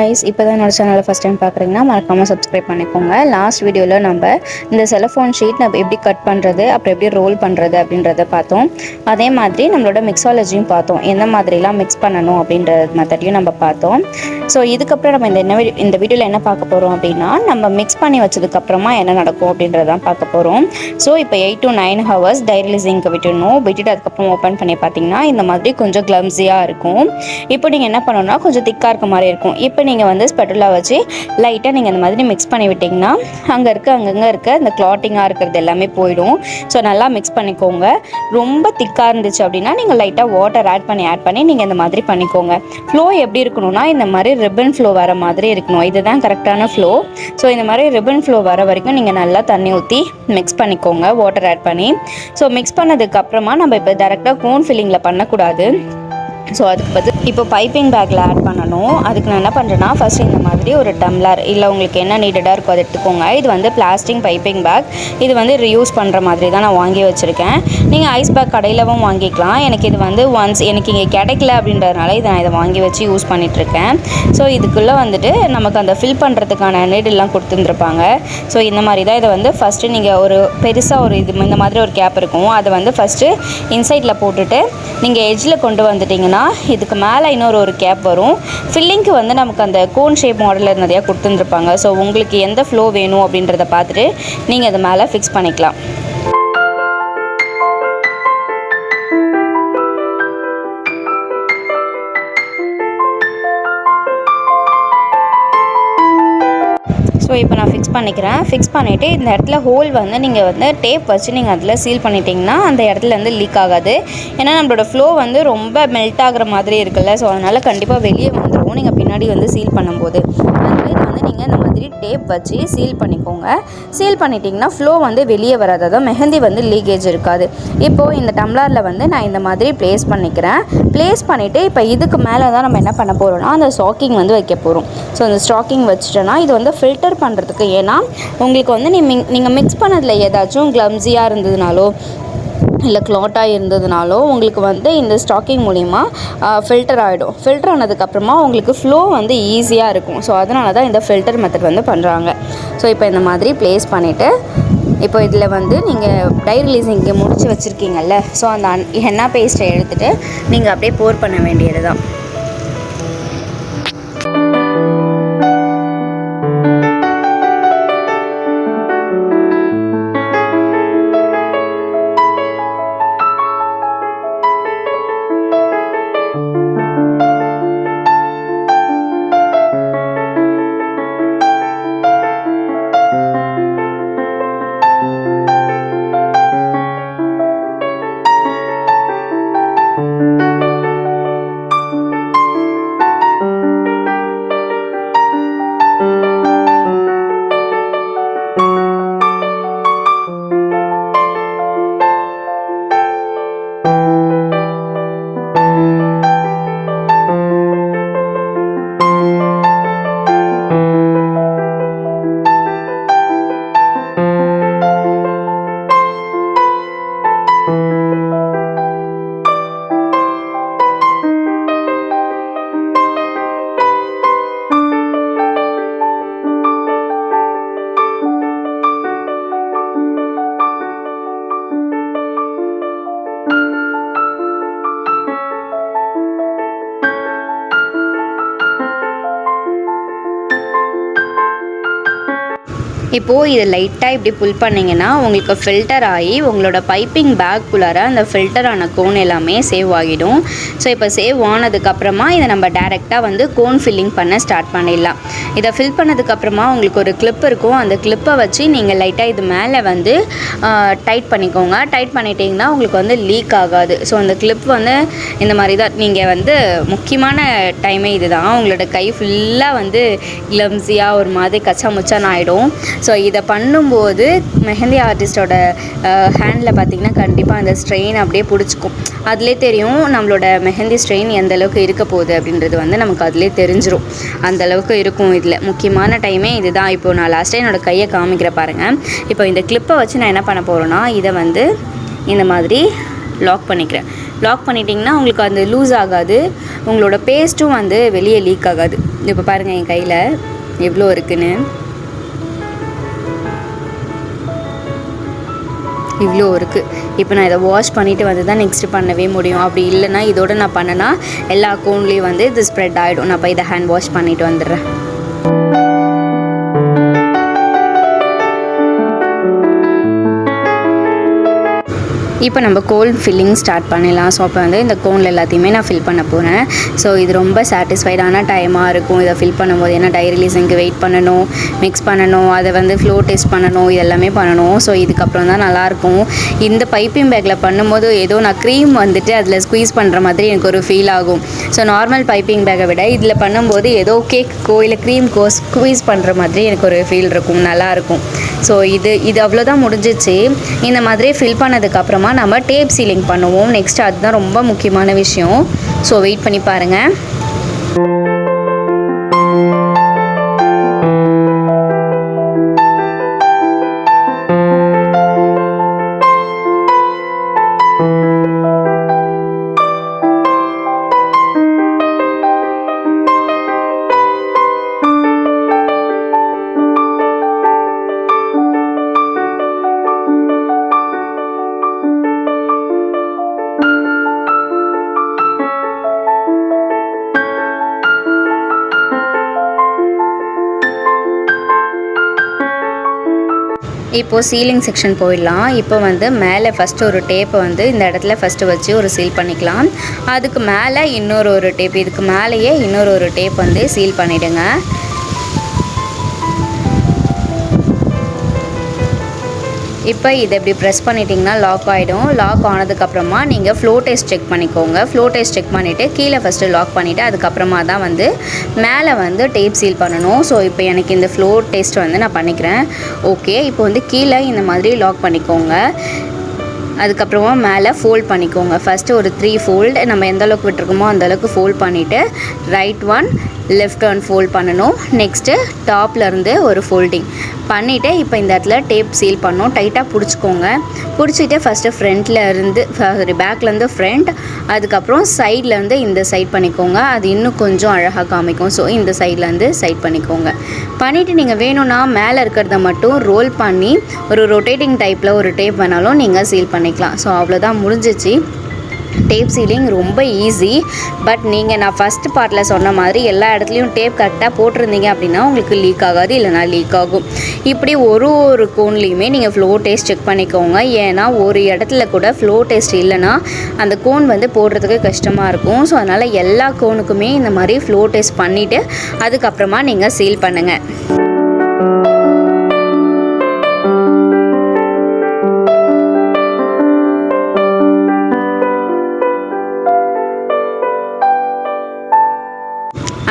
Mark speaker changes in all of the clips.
Speaker 1: guys, இப்போ தான் என்னோட சேனலை ஃபஸ்ட் டைம் பார்க்குறீங்கன்னா மறக்காமல் சப்ஸ்கிரைப் பண்ணிக்கோங்க. லாஸ்ட் வீடியோவில் நம்ம இந்த செலஃபோன் ஷீட் நம்ம எப்படி கட் பண்ணுறது, அப்புறம் எப்படி ரோல் பண்ணுறது அப்படின்றத பார்த்தோம். அதே மாதிரி நம்மளோட மிக்ஸாலஜியும் பார்த்தோம், எந்த மாதிரிலாம் மிக்ஸ் பண்ணணும் அப்படின்ற மெத்தடையும் நம்ம பார்த்தோம். ஸோ இதுக்கப்புறம் நம்ம இந்த வீடியோவில் என்ன பார்க்க போகிறோம் அப்படின்னா, நம்ம மிக்ஸ் பண்ணி வச்சதுக்கப்புறமா என்ன நடக்கும் அப்படின்றதான் பார்க்க போகிறோம். ஸோ இப்போ 8 to 9 hours டைரி ஜிங்க் விட்டுட்டு அதுக்கப்புறம் ஓப்பன் பண்ணி பார்த்தீங்கன்னா இந்த மாதிரி கொஞ்சம் கிளம்ஸியாக இருக்கும். இப்போ நீங்கள் என்ன பண்ணணும்னா கொஞ்சம் திக்காக இருக்க மாதிரி இருக்கும். இப்போ நீங்கள் வந்து ஸ்பெட்டுலா வச்சு லைட்டாக நீங்கள் இந்த மாதிரி மிக்ஸ் பண்ணி விட்டிங்கன்னா அங்கங்கே இருக்க இந்த கிளாட்டிங்காக இருக்கிறது எல்லாமே போயிடும். ஸோ நல்லா மிக்ஸ் பண்ணிக்கோங்க. ரொம்ப திக்காக இருந்துச்சு அப்படின்னா நீங்கள் லைட்டாக வாட்டர் ஆட் பண்ணி நீங்கள் இந்த மாதிரி பண்ணிக்கோங்க. ஃப்ளோ எப்படி இருக்கணும்னா இந்த மாதிரி ரிப்பன் ஃப்ளோ வர மாதிரி இருக்கணும். இதுதான் கரெக்டான ஃப்ளோ. ஸோ இந்த மாதிரி ரிப்பன் ஃப்ளோ வர வரைக்கும் நீங்கள் நல்லா தண்ணி ஊற்றி மிக்ஸ் பண்ணிக்கோங்க, வாட்டர் ஆட் பண்ணி. ஸோ மிக்ஸ் பண்ணதுக்கப்புறமா நம்ம இப்போ டேரெக்டாக கோன் ஃபில்லிங்கில் பண்ணக்கூடாது. ஸோ அதுக்கு பதில் இப்போ பைப்பிங் பேக்கில் ஆட் பண்ணணும். அதுக்கு நான் என்ன பண்ணுறேன்னா ஃபஸ்ட்டு இந்த மாதிரி ஒரு டம்ளர் இல்லை உங்களுக்கு என்ன நீடடாக இருக்கோ அதை எடுத்துக்கோங்க. இது வந்து பிளாஸ்டிக் பைப்பிங் பேக். இது வந்து ரீயூஸ் பண்ணுற மாதிரி தான் நான் வாங்கி வச்சுருக்கேன். நீங்கள் ஐஸ் பேக் கடையிலவும் வாங்கிக்கலாம். எனக்கு இது வந்து எனக்கு இங்கே கிடைக்கல அப்படின்றதுனால இதை வாங்கி வச்சு யூஸ் பண்ணிகிட்ருக்கேன். ஸோ இதுக்குள்ளே வந்துட்டு நமக்கு அந்த ஃபில் பண்ணுறதுக்கான நீடெல்லாம் கொடுத்துருந்துருப்பாங்க. ஸோ இந்த மாதிரி தான் இதை வந்து ஃபஸ்ட்டு நீங்கள் ஒரு பெருசாக ஒரு இந்த மாதிரி ஒரு கேப் இருக்கும், அதை வந்து ஃபஸ்ட்டு இன்சைடில் போட்டுட்டு நீங்கள் எட்ஜில் கொண்டு வந்துட்டிங்கன்னா இதுக்கு மேலே இன்னொரு கேப் வரும். ஃபில்லிங்க்கு வந்து நமக்கு அந்த கோன் ஷேப் மாடலில் நிறையா கொடுத்துருந்துருப்பாங்க. ஸோ உங்களுக்கு எந்த ஃப்ளோ வேணும் அப்படின்றத பார்த்துட்டு நீங்கள் அது மேலே ஃபிக்ஸ் பண்ணிக்கலாம். ஸோ இப்போ நான் ஃபிக்ஸ் பண்ணிக்கிறேன். ஃபிக்ஸ் பண்ணிவிட்டு இந்த இடத்துல ஹோல் வந்து நீங்கள் வந்து டேப் வச்சு நீங்கள் அதில் சீல் பண்ணிட்டீங்கன்னா அந்த இடத்துலேருந்து லீக் ஆகாது. ஏன்னா நம்மளோட ஃப்ளோ வந்து ரொம்ப மெல்ட் ஆகிற மாதிரி இருக்குல்ல, ஸோ அதனால் கண்டிப்பாக வெளியே வந்துடும் நீங்கள் பின்னாடி வந்து சீல் பண்ணும்போது. அதனால் இதை வந்து நீங்கள் இந்த மாதிரி டேப் வச்சு சீல் பண்ணிக்கோங்க. சீல் பண்ணிட்டீங்கன்னா ஃப்ளோ வந்து வெளியே வராது, அதான் மெஹந்தி வந்து லீக்கேஜ் இருக்காது. இப்போது இந்த டம்ளரில் வந்து நான் இந்த மாதிரி ப்ளேஸ் பண்ணிக்கிறேன். ப்ளேஸ் பண்ணிவிட்டு இப்போ இதுக்கு மேலே தான் நம்ம என்ன பண்ண போகிறோம்னா அந்த ஸ்டாக்கிங் வந்து வைக்க போகிறோம். ஸோ அந்த ஸ்டாக்கிங் வச்சுட்டோன்னா இது வந்து ஃபில்டர் பண்ணுறதுக்கு, ஏன்னா உங்களுக்கு வந்து நீங்கள் மிக்ஸ் பண்ணதில் ஏதாச்சும் கிளம்ஸியாக இருந்ததுனாலோ இல்லை க்ளாட்டாக இருந்ததுனாலோ உங்களுக்கு வந்து இந்த ஸ்டாக்கிங் மூலிமா ஃபில்டர் ஆகிடும். ஃபில்டர் ஆனதுக்கப்புறமா உங்களுக்கு ஃப்ளோ வந்து ஈஸியாக இருக்கும். ஸோ அதனால தான் இந்த ஃபில்டர் மெத்தட் வந்து பண்ணுறாங்க. ஸோ இப்போ இந்த மாதிரி ப்ளேஸ் பண்ணிவிட்டு இப்போ இதில் வந்து நீங்கள் டைரி ரிலீஸிங் இங்கே முடிச்சு வச்சுருக்கீங்கல்ல, ஸோ அந்த ஹென்னா பேஸ்ட்டை எடுத்துகிட்டு நீங்கள் அப்படியே போர் பண்ண வேண்டியது தான். இப்போது இதை லைட்டாக இப்படி புல் பண்ணிங்கன்னா உங்களுக்கு ஃபில்டர் ஆகி உங்களோட பைப்பிங் பேக்குள்ளார அந்த ஃபில்டரான கோன் எல்லாமே சேவ் ஆகிடும். ஸோ இப்போ சேவ் ஆனதுக்கப்புறமா இதை நம்ம டேரெக்டாக வந்து கோன் ஃபில்லிங் பண்ண ஸ்டார்ட் பண்ணிடலாம். இதை ஃபில் பண்ணதுக்கப்புறமா உங்களுக்கு ஒரு கிளிப் இருக்கும். அந்த கிளிப்பை வச்சு நீங்கள் லைட்டாக இது மேலே வந்து டைட் பண்ணிக்கோங்க. டைட் பண்ணிட்டீங்கன்னா உங்களுக்கு வந்து லீக் ஆகாது. ஸோ அந்த கிளிப் வந்து இந்த மாதிரி தான். நீங்கள் வந்து முக்கியமான டைமே இது தான். உங்களோட கை ஃபுல்லாக வந்து கிளம்ஸியாக ஒரு மாதிரி கச்சா முச்சான்னு ஆகிடும். ஸோ இதை பண்ணும்போது மெஹந்தி ஆர்டிஸ்டோட ஹேண்டில் பார்த்திங்கன்னா கண்டிப்பாக அந்த ஸ்ட்ரெயின் அப்படியே பிடிச்சிக்கும். அதிலே தெரியும் நம்மளோட மெஹந்தி ஸ்ட்ரெயின் எந்த அளவுக்கு இருக்க போகுது அப்படின்றது வந்து நமக்கு அதிலே தெரிஞ்சிடும். அந்தளவுக்கு இருக்கும். இதில் முக்கியமான டைமே இது தான். இப்போது நான் லாஸ்ட்டாக என்னோடய கையை காமிக்கிற பாருங்கள். இப்போ இந்த கிளிப்பை வச்சு நான் என்ன பண்ண போகிறேன்னா இதை வந்து இந்த மாதிரி லாக் பண்ணிக்கிறேன். லாக் பண்ணிட்டிங்கன்னா உங்களுக்கு அந்த லூஸ் ஆகாது, உங்களோட பேஸ்ட்டும் வந்து வெளியே லீக் ஆகாது. இப்போ பாருங்கள் என் கையில் எவ்வளோ இருக்குன்னு, இவ்வளோ இருக்குது. இப்போ நான் இதை வாஷ் பண்ணிவிட்டு வந்து தான் நெக்ஸ்ட்டு பண்ணவே முடியும். அப்படி இல்லைனா இதோட நான் பண்ணேன்னா எல்லா அக்கௌண்ட்லேயும் வந்து இது ஸ்ப்ரெட் ஆகிடும். நான் இப்போ இதை ஹேண்ட் வாஷ் பண்ணிவிட்டு வந்துடுறேன். இப்போ நம்ம கோன் ஃபில்லிங் ஸ்டார்ட் பண்ணிடலாம். ஸோ அப்போ வந்து இந்த கோனில் எல்லாத்தையுமே நான் ஃபில் பண்ண போகிறேன். ஸோ இது ரொம்ப சாட்டிஸ்ஃபைடான டைமாக இருக்கும் இதை ஃபில் பண்ணும்போது. ஏன்னா டை ரிலீஸிங்க்கு வெயிட் பண்ணணும், மிக்ஸ் பண்ணணும், அதை வந்து ஃப்ளோ டெஸ்ட் பண்ணணும், இது எல்லாமே பண்ணணும். ஸோ இதுக்கப்புறம் தான் நல்லாயிருக்கும். இந்த பைப்பிங் பேக்கில் பண்ணும்போது ஏதோ நான் க்ரீம் வந்துட்டு அதில் ஸ்குவீஸ் பண்ணுற மாதிரி எனக்கு ஒரு ஃபீல் ஆகும். ஸோ நார்மல் பைப்பிங் பேக்கை விட இதில் பண்ணும்போது ஏதோ கேக்கோ இல்லை க்ரீம்க்கோ ஸ்குவீஸ் பண்ணுற மாதிரி எனக்கு ஒரு ஃபீல் இருக்கும், நல்லாயிருக்கும். ஸோ இது அவ்வளோதான் முடிஞ்சிச்சு. இந்த மாதிரி ஃபில் பண்ணதுக்கப்புறமா நம்ம டேப் சீலிங் பண்ணுவோம். நெக்ஸ்ட் அதுதான் ரொம்ப முக்கியமான விஷயம். ஸோ வெயிட் பண்ணி பாருங்கள். இப்போது சீலிங் செக்ஷன் போயிடலாம். இப்போ வந்து மேலே ஃபஸ்ட்டு ஒரு டேப்பை வந்து இந்த இடத்துல ஃபஸ்ட்டு வச்சு ஒரு சீல் பண்ணிக்கலாம். அதுக்கு மேலே இன்னொரு டேப், இதுக்கு மேலேயே இன்னொரு டேப் வந்து சீல் பண்ணிவிடுங்க. இப்போ இதை இப்படி ப்ரெஸ் பண்ணிட்டிங்கன்னா லாக் ஆகிடும். லாக் ஆனதுக்கப்புறமா நீங்கள் ஃப்ளோ டெஸ்ட் செக் பண்ணிக்கோங்க. ஃப்ளோ டெஸ்ட் செக் பண்ணிவிட்டு கீழே ஃபஸ்ட்டு லாக் பண்ணிவிட்டு அதுக்கப்புறமா தான் வந்து மேலே வந்து டேப் சீல் பண்ணணும். ஸோ இப்போ எனக்கு இந்த ஃப்ளோ டெஸ்ட் வந்து நான் பண்ணிக்கிறேன். ஓகே, இப்போ வந்து கீழே இந்த மாதிரி லாக் பண்ணிக்கோங்க. அதுக்கப்புறமா மேலே ஃபோல்ட் பண்ணிக்கோங்க. ஃபஸ்ட்டு ஒரு 3 ஃபோல்டு நம்ம எந்த அளவுக்கு விட்டுருக்கோமோ அந்தளவுக்கு ஃபோல்ட் பண்ணிவிட்டு right one left one fold பண்ணணும். நெக்ஸ்ட்டு டாப்லேருந்து ஒரு ஃபோல்டிங் பண்ணிவிட்டு இப்போ இந்த இடத்துல டேப் சீல் பண்ணணும். டைட்டாக பிடிச்சிக்கோங்க. பிடிச்சிட்டு ஃபஸ்ட்டு பேக்லேருந்து ஃப்ரண்ட், அதுக்கப்புறம் சைட்லேருந்து இந்த சைட் பண்ணிக்கோங்க. அது இன்னும் கொஞ்சம் அழகாக காமிக்கும். ஸோ இந்த சைட்லேருந்து சைட் பண்ணிக்கோங்க. பண்ணிவிட்டு நீங்கள் வேணும்னா மேலே இருக்கிறத மட்டும் ரோல் பண்ணி ஒரு ரொட்டேட்டிங் டைப்பில் ஒரு டேப் வேணாலும் நீங்கள் சீல் பண்ணிக்கலாம். ஸோ அவ்வளோதான், முடிஞ்சிச்சு. டேப் சீலிங் ரொம்ப ஈஸி. பட் நீங்கள் நான் ஃபஸ்ட்டு பார்ட்டில் சொன்ன மாதிரி எல்லா இடத்துலையும் டேப் கரெக்டாக போட்டிருந்தீங்க அப்படின்னா உங்களுக்கு லீக் ஆகாது, இல்லைனா லீக் ஆகும். இப்படி ஒரு கோன்லேயுமே நீங்கள் ஃப்ளோ டெஸ்ட் செக் பண்ணிக்கோங்க. ஏன்னா ஒரு இடத்துல கூட ஃப்ளோ டெஸ்ட் இல்லைன்னா அந்த கோன் வந்து போடுறதுக்கு கஷ்டமாக இருக்கும். ஸோ அதனால் எல்லா கோனுக்குமே இந்த மாதிரி ஃப்ளோ டெஸ்ட் பண்ணிவிட்டு அதுக்கப்புறமா நீங்கள் சீல் பண்ணுங்கள்.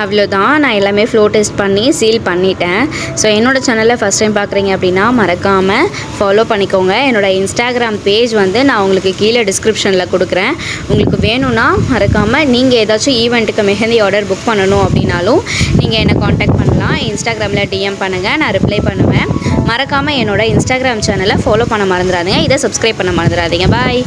Speaker 1: அவ்வளோதான், நான் எல்லாமே ஃப்ளோ டெஸ்ட் பண்ணி சீல் பண்ணிட்டேன். ஸோ என்னோடய சேனலில் ஃபஸ்ட் டைம் பார்க்குறீங்க அப்படின்னா மறக்காமல் ஃபாலோ பண்ணிக்கோங்க. என்னோடய இன்ஸ்டாகிராம் பேஜ் வந்து நான் உங்களுக்கு கீழே டிஸ்கிரிப்ஷனில் கொடுக்குறேன். உங்களுக்கு வேணும்னா மறக்காமல் நீங்கள் ஏதாச்சும் ஈவெண்ட்டுக்கு மெஹந்தி ஆர்டர் புக் பண்ணணும் அப்படின்னாலும் நீங்கள் என்னை காண்டாக்ட் பண்ணலாம். இன்ஸ்டாகிராமில் டிஎம் பண்ணுங்கள், நான் ரிப்ளை பண்ணுவேன். மறக்காமல் என்னோடய இன்ஸ்டாகிராம் சேனலை ஃபாலோ பண்ண மறந்துடாதீங்க. இதை சப்ஸ்கிரைப் பண்ண மறந்துடாதீங்க. பாய்.